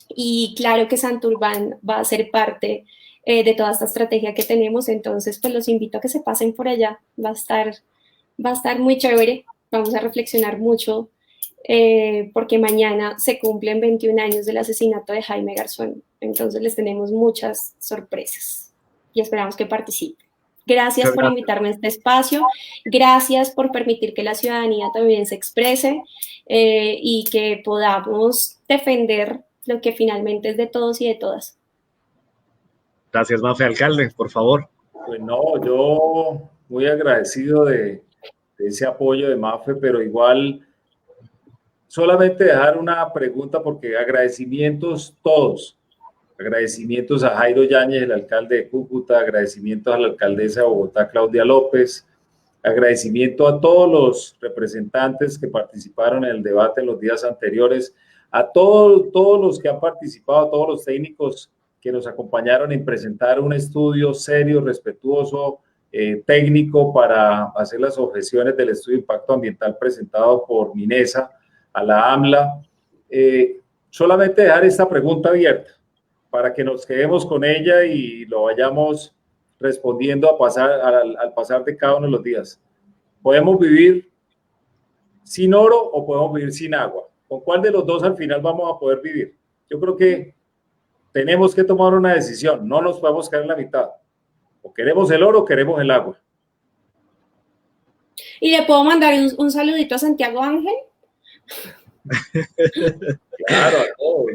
y claro que Santurbán va a ser parte de toda esta estrategia que tenemos. Entonces pues los invito a que se pasen por allá, va a estar muy chévere, vamos a reflexionar mucho, porque mañana se cumplen 21 años del asesinato de Jaime Garzón, entonces les tenemos muchas sorpresas y esperamos que participen. Gracias por invitarme a este espacio, gracias por permitir que la ciudadanía también se exprese y que podamos defender lo que finalmente es de todos y de todas. Gracias, Mafe. Alcalde, por favor. Pues no, yo muy agradecido de ese apoyo de Mafe, pero igual solamente dejar una pregunta, porque agradecimientos todos. Agradecimientos a Jairo Yáñez, el alcalde de Cúcuta, agradecimientos a la alcaldesa de Bogotá, Claudia López, agradecimiento a todos los representantes que participaron en el debate en los días anteriores, a todos los que han participado, a todos los técnicos que nos acompañaron en presentar un estudio serio, respetuoso, técnico, para hacer las objeciones del estudio de impacto ambiental presentado por Minesa a la AMLA. Solamente dejar esta pregunta abierta para que nos quedemos con ella y lo vayamos respondiendo al pasar de cada uno de los días. ¿Podemos vivir sin oro o podemos vivir sin agua? ¿Con cuál de los dos al final vamos a poder vivir? Yo creo que tenemos que tomar una decisión, no nos podemos quedar en la mitad. O queremos el oro o queremos el agua. ¿Y le puedo mandar un saludito a Santiago Ángel? Claro, a todos.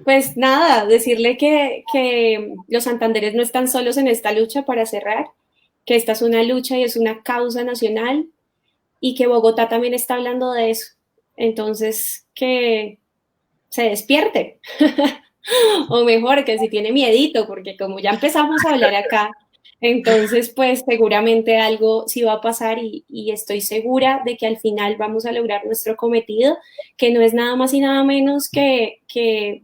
Pues nada, decirle que los santanderes no están solos en esta lucha, para cerrar, que esta es una lucha y es una causa nacional, y que Bogotá también está hablando de eso. Entonces, que se despierte, o mejor, que si tiene miedito, porque como ya empezamos a hablar acá, entonces pues seguramente algo sí va a pasar, y estoy segura de que al final vamos a lograr nuestro cometido, que no es nada más y nada menos que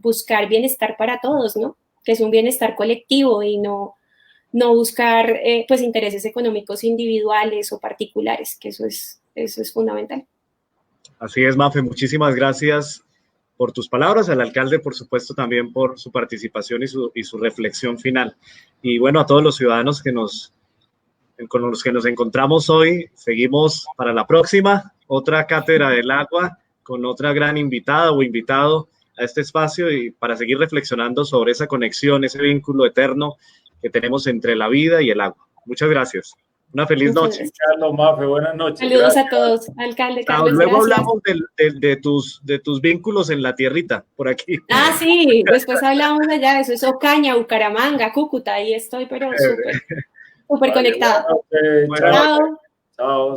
buscar bienestar para todos, ¿no? Que es un bienestar colectivo y no buscar pues intereses económicos individuales o particulares, que eso es fundamental. Así es, Mafe, muchísimas gracias por tus palabras, al alcalde, por supuesto, también por su participación y su reflexión final. Y bueno, a todos los ciudadanos con los que nos encontramos hoy, seguimos para la próxima, otra Cátedra del Agua, con otra gran invitada o invitado a este espacio, y para seguir reflexionando sobre esa conexión, ese vínculo eterno que tenemos entre la vida y el agua. Muchas gracias. Una feliz noche. Carlos, Mafe, buenas noches. Saludos gracias a todos, alcalde Carlos. Luego gracias. hablamos de tus vínculos en la tierrita, por aquí. Ah, sí, después hablamos allá, eso es Ocaña, Bucaramanga, Cúcuta, ahí estoy, pero súper conectada. Chao. Chao. Chao.